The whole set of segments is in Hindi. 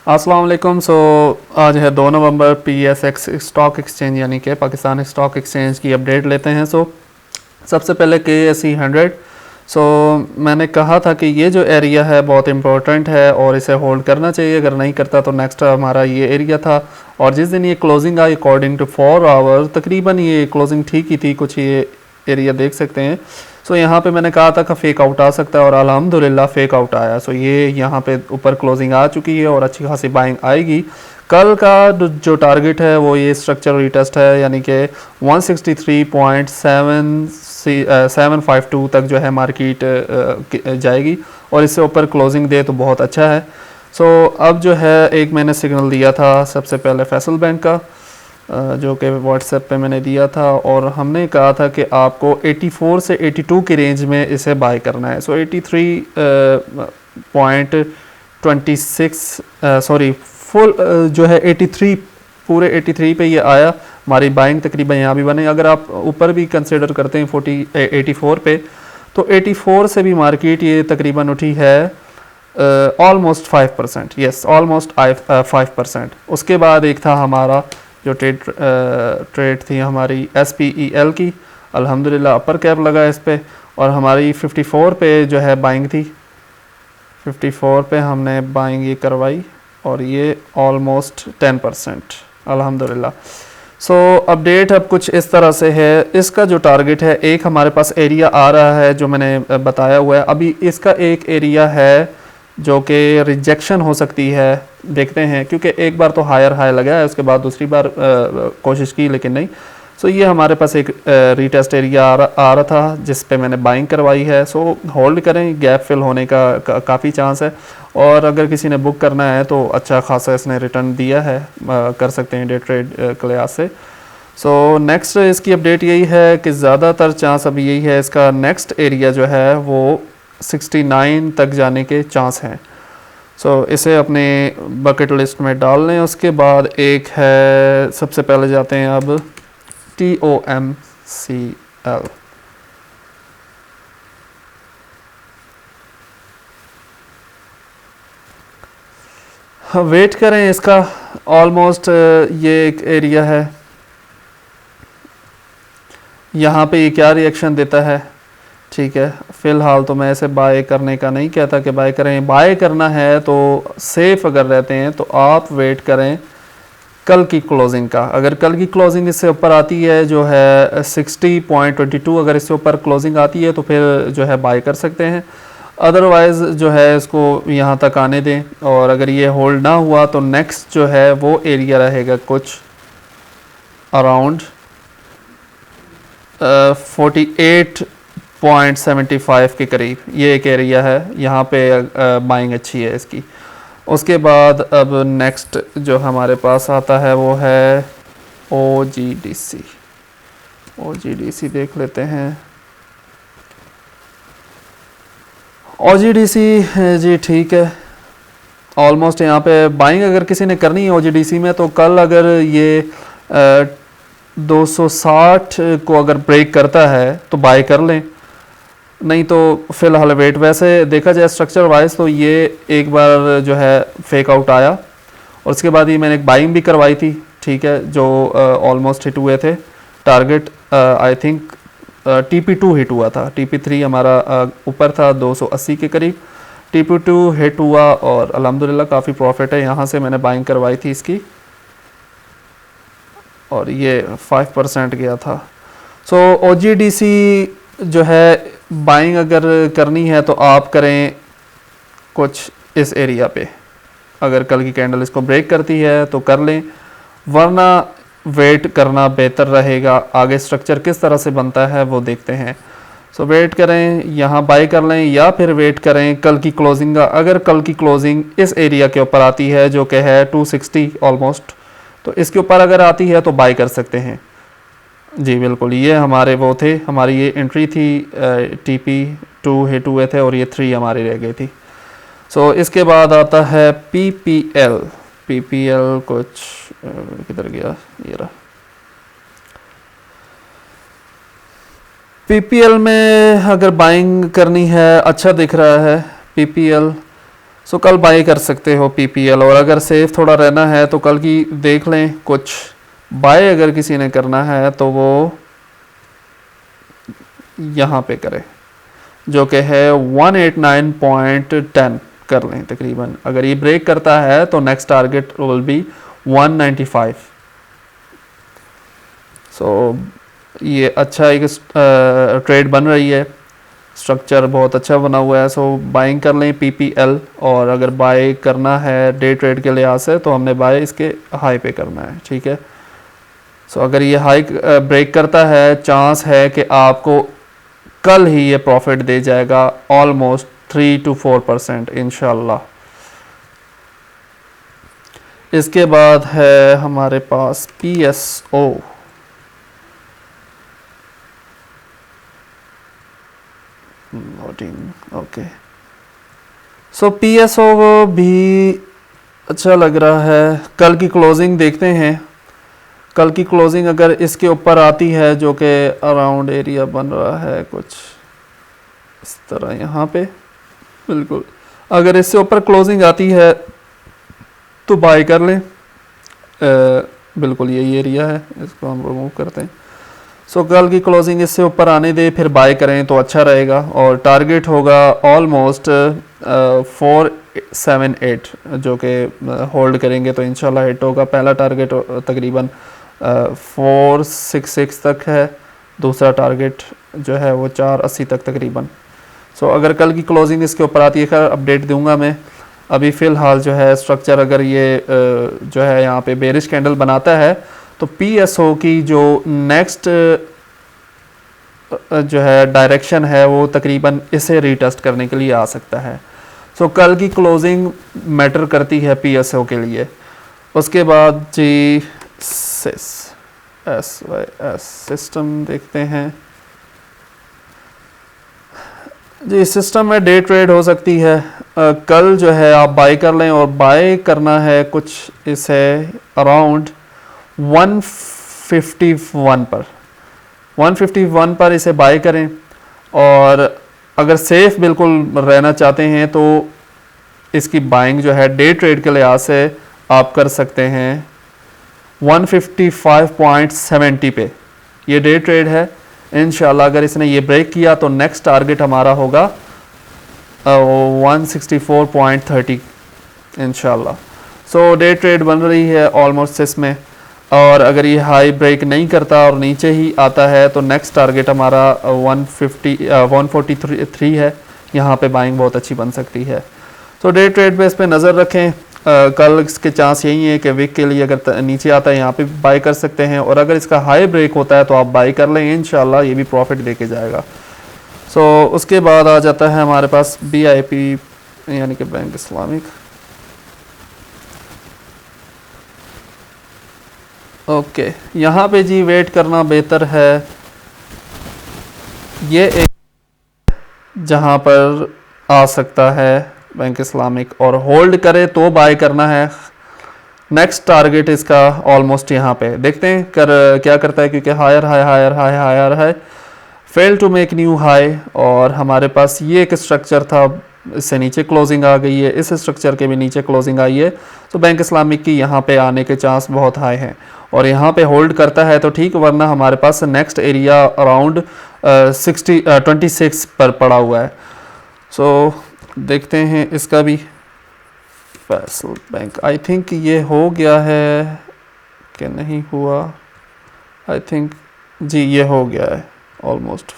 अस्सलाम वालेकुम। आज है 2 नवंबर। PSX स्टॉक एक्सचेंज यानी कि पाकिस्तान स्टॉक एक्सचेंज की अपडेट लेते हैं। सबसे पहले KSE 100। मैंने कहा था कि ये जो एरिया है बहुत इंपॉर्टेंट है और इसे होल्ड करना चाहिए, अगर नहीं करता तो नेक्स्ट हमारा ये एरिया था। और जिस दिन ये क्लोजिंग आई अकॉर्डिंग टू 4 आवर तकरीबन ये क्लोजिंग ठीक ही थी, कुछ ये एरिया देख सकते हैं। यहाँ पे मैंने कहा था कि फेक आउट आ सकता है और अल्हम्दुलिल्लाह फेक आउट आया। ये यहाँ पे ऊपर क्लोजिंग आ चुकी है और अच्छी खासी बाइंग आएगी। कल का जो टारगेट है वो ये स्ट्रक्चर रीटेस्ट है, यानी कि 163.752 तक जो है मार्केट जाएगी और इससे ऊपर क्लोजिंग दे तो बहुत अच्छा है। अब जो है एक मैंने सिग्नल दिया था सबसे पहले फैसल बैंक का, जो कि व्हाट्सएप पे मैंने दिया था और हमने कहा था कि आपको 84 से 82 की रेंज में इसे बाय करना है। 83.26 सॉरी फुल जो है 83 पूरे 83 पे ये आया। हमारी बाइंग तकरीबन यहाँ भी बने। अगर आप ऊपर भी कंसिडर करते हैं 84 पे, तो 84 से भी मार्केट ये तकरीबन उठी है ऑलमोस्ट 5%। Yes, almost 5%। उसके बाद एक था हमारा जो ट्रेड थी हमारी SPEL की, अल्हम्दुलिल्लाह अपर कैप लगा इस पे और हमारी 54 पे जो है बाइंग थी। 54 पे हमने बाइंग ये करवाई और ये ऑलमोस्ट 10% अल्हम्दुलिल्लाह। अपडेट अब कुछ इस तरह से है। इसका जो टारगेट है, एक हमारे पास एरिया आ रहा है जो मैंने बताया हुआ है। अभी इसका एक एरिया है जो कि रिजेक्शन हो सकती है, देखते हैं, क्योंकि एक बार तो हायर हाई लगा है, उसके बाद दूसरी बार कोशिश की लेकिन नहीं। ये हमारे पास एक रीटेस्ट एरिया आ रहा था जिस पे मैंने बाइंग करवाई है। होल्ड करें, गैप फिल होने का काफ़ी चांस है और अगर किसी ने बुक करना है तो अच्छा खासा इसने रिटर्न दिया है, कर सकते हैं डे ट्रेड के लिहाज से। नेक्स्ट इसकी अपडेट यही है कि ज़्यादातर चांस अभी यही है, इसका नेक्स्ट एरिया जो है वो 69 तक जाने के चांस हैं। इसे अपने बकेट लिस्ट में डाल लें। उसके बाद एक है, सबसे पहले जाते हैं अब TOMCL। वेट करें इसका, ऑलमोस्ट ये एक एरिया है, यहाँ पे ये क्या रिएक्शन देता है। ठीक है, फ़िलहाल तो मैं इसे बाय करने का नहीं कहता कि बाय करें। बाय करना है तो सेफ अगर रहते हैं तो आप वेट करें कल की क्लोजिंग का। अगर कल की क्लोजिंग इससे ऊपर आती है जो है 60.22, अगर इससे ऊपर क्लोजिंग आती है तो फिर जो है बाय कर सकते हैं। अदरवाइज़ जो है इसको यहाँ तक आने दें और अगर ये होल्ड ना हुआ तो नेक्स्ट जो है वो एरिया रहेगा कुछ अराउंड 48.75 के करीब। ये एक एरिया है, यहाँ पे बाइंग अच्छी है इसकी। उसके बाद अब नेक्स्ट जो हमारे पास आता है वो है OGDC। OGDC देख लेते हैं। OGDC जी ठीक है, ऑलमोस्ट यहाँ पे बाइंग अगर किसी ने करनी है OGDC में तो कल अगर ये 260 को अगर ब्रेक करता है तो बाय कर लें, नहीं तो फ़िलहाल वेट। वैसे देखा जाए स्ट्रक्चर वाइज तो ये एक बार जो है फेक आउट आया और उसके बाद ये मैंने एक बाइंग भी करवाई थी, ठीक है, जो ऑलमोस्ट हिट हुए थे। Target I think TP2 hit हुआ था, TP3 हमारा ऊपर था 280 के करीब। TP2 हिट हुआ और अल्हम्दुलिल्लाह काफ़ी प्रॉफिट है, यहाँ से मैंने बाइंग करवाई थी इसकी और ये 5% गया था। OGDC जो है बाइंग अगर करनी है तो आप करें कुछ इस एरिया पे। अगर कल की कैंडल इसको ब्रेक करती है तो कर लें, वरना वेट करना बेहतर रहेगा। आगे स्ट्रक्चर किस तरह से बनता है वो देखते हैं। वेट करें, यहाँ बाय कर लें या फिर वेट करें कल की क्लोजिंग का। अगर कल की क्लोजिंग इस एरिया के ऊपर आती है जो कि है 260 ऑलमोस्ट, तो इसके ऊपर अगर आती है तो बाय कर सकते हैं। जी बिल्कुल, ये हमारे वो थे, हमारी ये एंट्री थी। TP2 हिट हुए थे और ये 3 हमारी रह गई थी। इसके बाद आता है PPL कुछ किधर गया, ये रहा। PPL में अगर बाइंग करनी है, अच्छा दिख रहा है PPL। सो कल बाई कर सकते हो PPL। और अगर सेफ थोड़ा रहना है तो कल की देख लें कुछ। बाय अगर किसी ने करना है तो वो यहाँ पे करे, जो कि है 189.10 कर लें तकरीबन। अगर ये ब्रेक करता है तो नेक्स्ट टारगेट विल बी 195। सो ये अच्छा एक ट्रेड बन रही है, स्ट्रक्चर बहुत अच्छा बना हुआ है। सो बाइंग कर लें PPL। और अगर बाय करना है डे ट्रेड के लिहाज से तो हमने बाय इसके हाई पे करना है, ठीक है। सो अगर ये हाई ब्रेक करता है, चांस है कि आपको कल ही ये प्रॉफिट दे जाएगा ऑलमोस्ट 3 to 4% इंशाल्लाह। इसके बाद है हमारे पास PSO। ओके, सो PSO भी अच्छा लग रहा है। कल की क्लोजिंग देखते हैं। कल की क्लोजिंग अगर इसके ऊपर आती है, जो कि अराउंड एरिया बन रहा है कुछ इस तरह यहाँ पे, बिल्कुल अगर इससे ऊपर क्लोजिंग आती है तो बाय कर लें। बिल्कुल यही एरिया है, इसको हम रिमूव करते हैं। सो कल की क्लोजिंग इससे ऊपर आने दे, फिर बाय करें तो अच्छा रहेगा। और टारगेट होगा ऑलमोस्ट 478, जो कि होल्ड करेंगे तो इंशाल्लाह हिट होगा। पहला टारगेट तकरीबन 466 तक है, दूसरा टारगेट जो है वो 480 तक तकरीबन। सो अगर कल की क्लोजिंग इसके ऊपर आती है, खैर अपडेट दूंगा मैं। अभी फ़िलहाल जो है स्ट्रक्चर अगर ये जो है यहाँ पे बेरिश कैंडल बनाता है तो PSO की जो नेक्स्ट जो है डायरेक्शन है वो तकरीबन इसे रीटेस्ट करने के लिए आ सकता है। सो कल की क्लोजिंग मैटर करती है PSO के लिए। उसके बाद जी SYS सिस्टम देखते हैं जी। सिस्टम में डे ट्रेड हो सकती है। कल जो है आप बाय कर लें, और बाय करना है कुछ इसे अराउंड 151 पर। 151 पर इसे बाय करें। और अगर सेफ बिल्कुल रहना चाहते हैं तो इसकी बाइंग जो है डे ट्रेड के लिहाज से आप कर सकते हैं 155.70 पे। ये डे ट्रेड है। इंशाल्लाह अगर इसने ये ब्रेक किया तो नेक्स्ट टारगेट हमारा होगा 164.30 इंशाल्लाह। सो डे ट्रेड बन रही है ऑलमोस्ट इसमें। और अगर ये हाई ब्रेक नहीं करता और नीचे ही आता है तो नेक्स्ट टारगेट हमारा 143 है। यहाँ पे बाइंग बहुत अच्छी बन सकती है। तो डे ट्रेड पे इस पर नज़र रखें। कल इसके चांस यही है कि वीक के लिए अगर नीचे आता है यहाँ पे बाई कर सकते हैं, और अगर इसका हाई ब्रेक होता है तो आप बाई कर लें, इंशाल्लाह ये भी प्रॉफिट देके जाएगा। सो उसके बाद आ जाता है हमारे पास BIP यानी कि बैंक इस्लामिक। ओके, यहाँ पे जी वेट करना बेहतर है। ये एक जहाँ पर आ सकता है बैंक इस्लामिक, और होल्ड करे तो बाय करना है। नेक्स्ट टारगेट इसका ऑलमोस्ट यहाँ पे देखते हैं क्या करता है, क्योंकि higher high higher high higher high fail to make new high. और हमारे पास ये एक स्ट्रक्चर था, इससे नीचे क्लोजिंग आ गई है, इस स्ट्रक्चर के भी नीचे क्लोजिंग आई है। तो बैंक इस्लामिक की यहाँ पे आने के चांस बहुत हाई हैं, और यहाँ पे होल्ड करता है तो ठीक, वरना हमारे पास नेक्स्ट एरिया अराउंड 26 पर पड़ा हुआ है। सो देखते हैं इसका भी। फैसल बैंक आई थिंक ये हो गया है कि नहीं हुआ, आई थिंक जी ये हो गया है ऑलमोस्ट।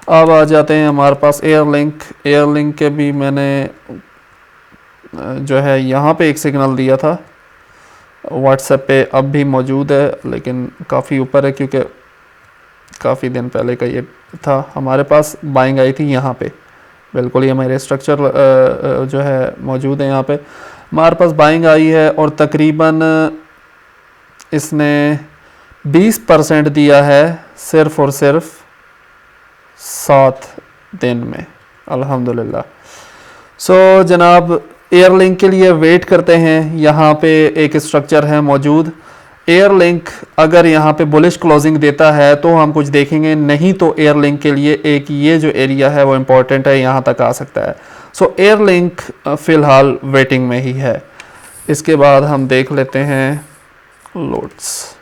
अब आ जाते हैं हमारे पास एयरलिंक के भी मैंने जो है यहाँ पे एक सिग्नल दिया था व्हाट्सएप पे, अब भी मौजूद है लेकिन काफ़ी ऊपर है, क्योंकि काफ़ी दिन पहले का ये था। हमारे पास बाइंग आई थी यहाँ पे, बिल्कुल ये मेरे स्ट्रक्चर जो है मौजूद है यहाँ पे। हमारे पास बाइंग आई है और तकरीबन इसने 20% दिया है सिर्फ और सिर्फ 7 दिन में, अल्हम्दुलिल्लाह। सो जनाब एयरलिंक के लिए वेट करते हैं। यहाँ पे एक स्ट्रक्चर है मौजूद। एयरलिंक अगर यहाँ पे बुलिश क्लोजिंग देता है तो हम कुछ देखेंगे, नहीं तो एयरलिंक के लिए एक ये जो एरिया है वो इम्पोर्टेंट है, यहाँ तक आ सकता है। सो एयरलिंक फ़िलहाल वेटिंग में ही है। इसके बाद हम देख लेते हैं लोड्स।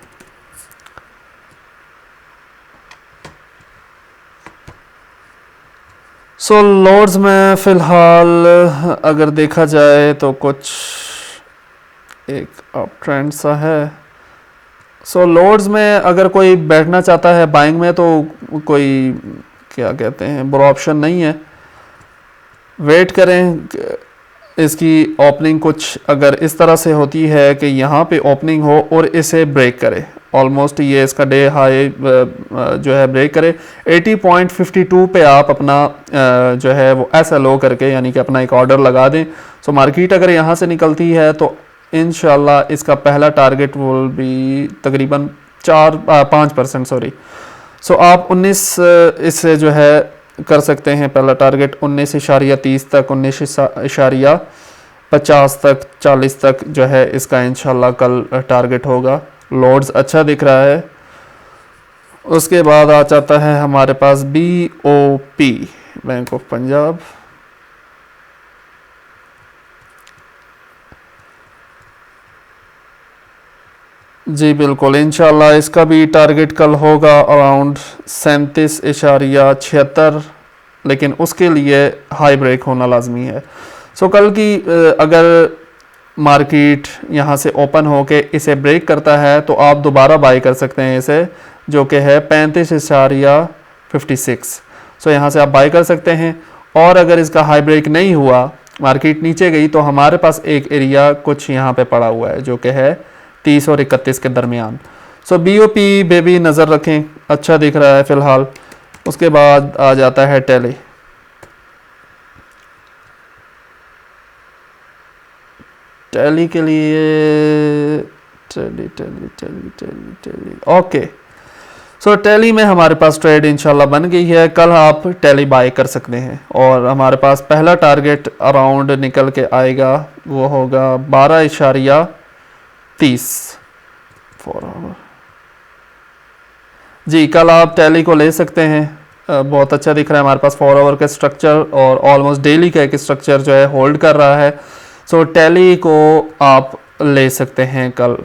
सो लोड्स में फ़िलहाल अगर देखा जाए तो कुछ एक अप ट्रेंड सा है। सो लोड्स में अगर कोई बैठना चाहता है बाइंग में तो कोई क्या कहते हैं बुरा ऑप्शन नहीं है, वेट करें। इसकी ओपनिंग कुछ अगर इस तरह से होती है कि यहाँ पे ओपनिंग हो और इसे ब्रेक करे, ऑलमोस्ट ये इसका डे हाई जो है ब्रेक करे 80.52 पे आप अपना जो है वो SLO करके यानी कि अपना एक ऑर्डर लगा दें। सो मार्केट अगर यहाँ से निकलती है तो इंशाल्लाह इसका पहला टारगेट विल बी तकरीबन 5% सॉरी। सो आप 19 इससे जो है कर सकते हैं पहला टारगेट 19.30 तक, 19.50 तक, 40 तक जो है इसका इंशाल्लाह कल टारगेट होगा। लोड्स अच्छा दिख रहा है। उसके बाद आ जाता है हमारे पास BOP, बैंक ऑफ पंजाब। जी बिल्कुल, इंशाल्लाह इसका भी टारगेट कल होगा अराउंड 37.76, लेकिन उसके लिए हाई ब्रेक होना लाजमी है। सो कल की अगर मार्केट यहाँ से ओपन होके इसे ब्रेक करता है तो आप दोबारा बाई कर सकते हैं इसे, जो कि है 35.56। सो यहाँ से आप बाई कर सकते हैं। और अगर इसका हाई ब्रेक नहीं हुआ, मार्केट नीचे गई, तो हमारे पास एक एरिया कुछ यहाँ पे पड़ा हुआ है जो कि है 30 और 31 के दरमियान। सो BOP पे भी नज़र रखें, अच्छा दिख रहा है फ़िलहाल। उसके बाद आ जाता है टेली। टेली के लिए टेली ओके। सो टेली में हमारे पास ट्रेड इंशाल्लाह बन गई है। कल आप टेली बाय कर सकते हैं और हमारे पास पहला टारगेट अराउंड निकल के आएगा, वो होगा 12.30 4 आवर। जी कल आप टेली को ले सकते हैं, बहुत अच्छा दिख रहा है हमारे पास 4 आवर का स्ट्रक्चर और ऑलमोस्ट डेली का एक स्ट्रक्चर जो है होल्ड कर रहा है। सो टेली को आप ले सकते हैं कल,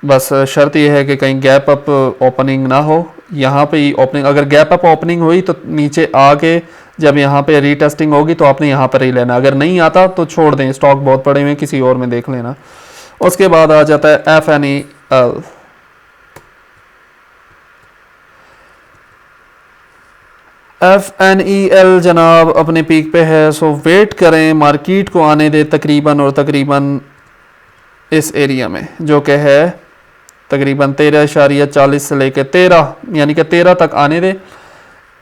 बस शर्त यह है कि कहीं गैप अप ओपनिंग ना हो। यहाँ पे ही ओपनिंग, अगर गैप अप ओपनिंग हुई तो नीचे आके जब यहाँ पे रीटेस्टिंग होगी तो आपने यहाँ पर ही लेना, अगर नहीं आता तो छोड़ दें, स्टॉक बहुत पड़े हुए हैं, किसी और में देख लेना। उसके बाद आ जाता है FNEL। FNEL जनाब अपने पीक पे है। सो वेट करें, मार्केट को आने दे तकरीबन और तकरीबन इस एरिया में जो कि है तकरीबन 13.40 से लेकर 13 यानी कि 13 तक आने दे।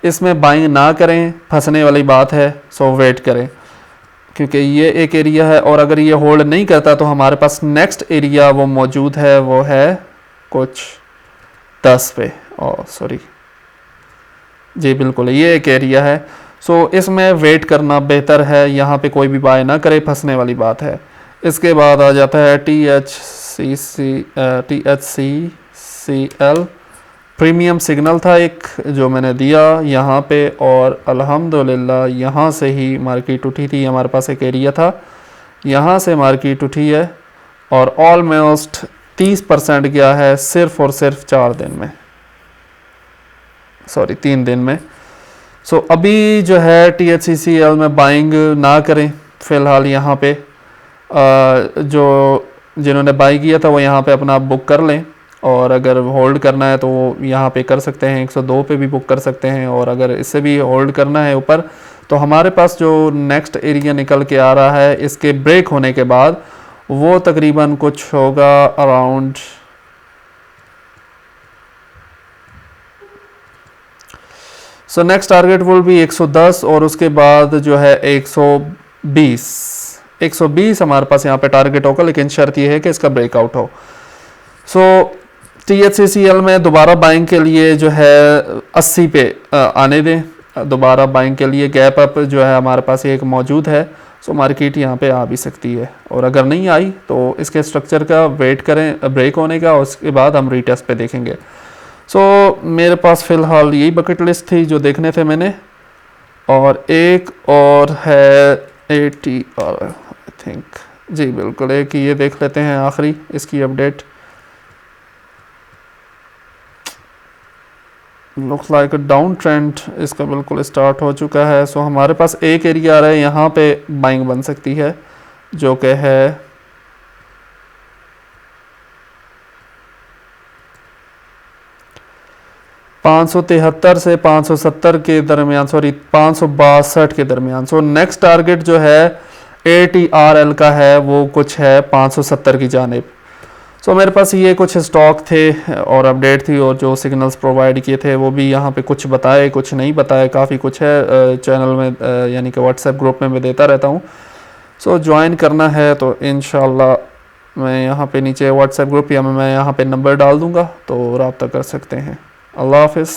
इसमें बाइंग ना करें, फंसने वाली बात है। सो वेट करें क्योंकि ये एक एरिया है और अगर ये होल्ड नहीं करता तो हमारे पास नेक्स्ट एरिया वो मौजूद है, वो है कुछ 10 पे। सॉरी जी बिल्कुल ये एक एरिया है। सो इसमें वेट करना बेहतर है, यहाँ पे कोई भी बाय ना करे, फंसने वाली बात है। इसके बाद आ जाता है THCCL। प्रीमियम सिग्नल था एक जो मैंने दिया यहाँ पे और अल्हम्दुलिल्लाह यहाँ से ही मार्केट उठी थी। हमारे पास एक एरिया था, यहाँ से मार्केट उठी है और ऑलमोस्ट 30% गया है सिर्फ और सिर्फ 4 दिन में, सॉरी 3 दिन में। सो अभी जो है THCCL में बाइंग ना करें फ़िलहाल। यहाँ पे जो जिन्होंने बाई किया था वो यहाँ पे अपना बुक कर लें और अगर होल्ड करना है तो वो यहाँ पे कर सकते हैं, 102 पे भी बुक कर सकते हैं। और अगर इससे भी होल्ड करना है ऊपर तो हमारे पास जो नेक्स्ट एरिया निकल के आ रहा है इसके ब्रेक होने के बाद वो तकरीबन कुछ होगा around so next target will be 110 और उसके बाद जो है 120 हमारे पास यहाँ पे टारगेट होगा, लेकिन शर्त ये है कि इसका ब्रेकआउट हो। सो THCCL में दोबारा बाइंग के लिए जो है 80 पे आने दें, दोबारा बाइंग के लिए गैप अप जो है हमारे पास एक मौजूद है। सो मार्केट यहाँ पे आ भी सकती है और अगर नहीं आई तो इसके स्ट्रक्चर का वेट करें ब्रेक होने का, उसके बाद हम रीटेस्ट पे देखेंगे। सो मेरे पास फ़िलहाल यही बकेट लिस्ट थी जो देखने थे मैंने। और एक और है 80 और आई थिंक जी बिल्कुल एक ये देख लेते हैं आखिरी इसकी update. Looks like down trend इसका बिल्कुल स्टार्ट हो चुका है। सो हमारे पास एक एरिया आ रहा है, यहाँ पे बाइंग बन सकती है जो कि है 573 से 570 के दरमियान, सॉरी 562 के दरमियान। सो नेक्स्ट टारगेट जो है ATRL का है वो कुछ है 570 की जानिब। सो मेरे पास ये कुछ स्टॉक थे और अपडेट थी और जो सिग्नल्स प्रोवाइड किए थे वो भी यहाँ पे कुछ बताए कुछ नहीं बताए, काफ़ी कुछ है चैनल में यानी कि व्हाट्सएप ग्रुप में मैं देता रहता हूँ। सो ज्वाइन करना है तो इंशाल्लाह मैं यहाँ पे नीचे व्हाट्सएप ग्रुप या मैं यहाँ पे नंबर डाल दूँगा तो रब्ता कर सकते हैं। अल्लाह हाफ़िज़।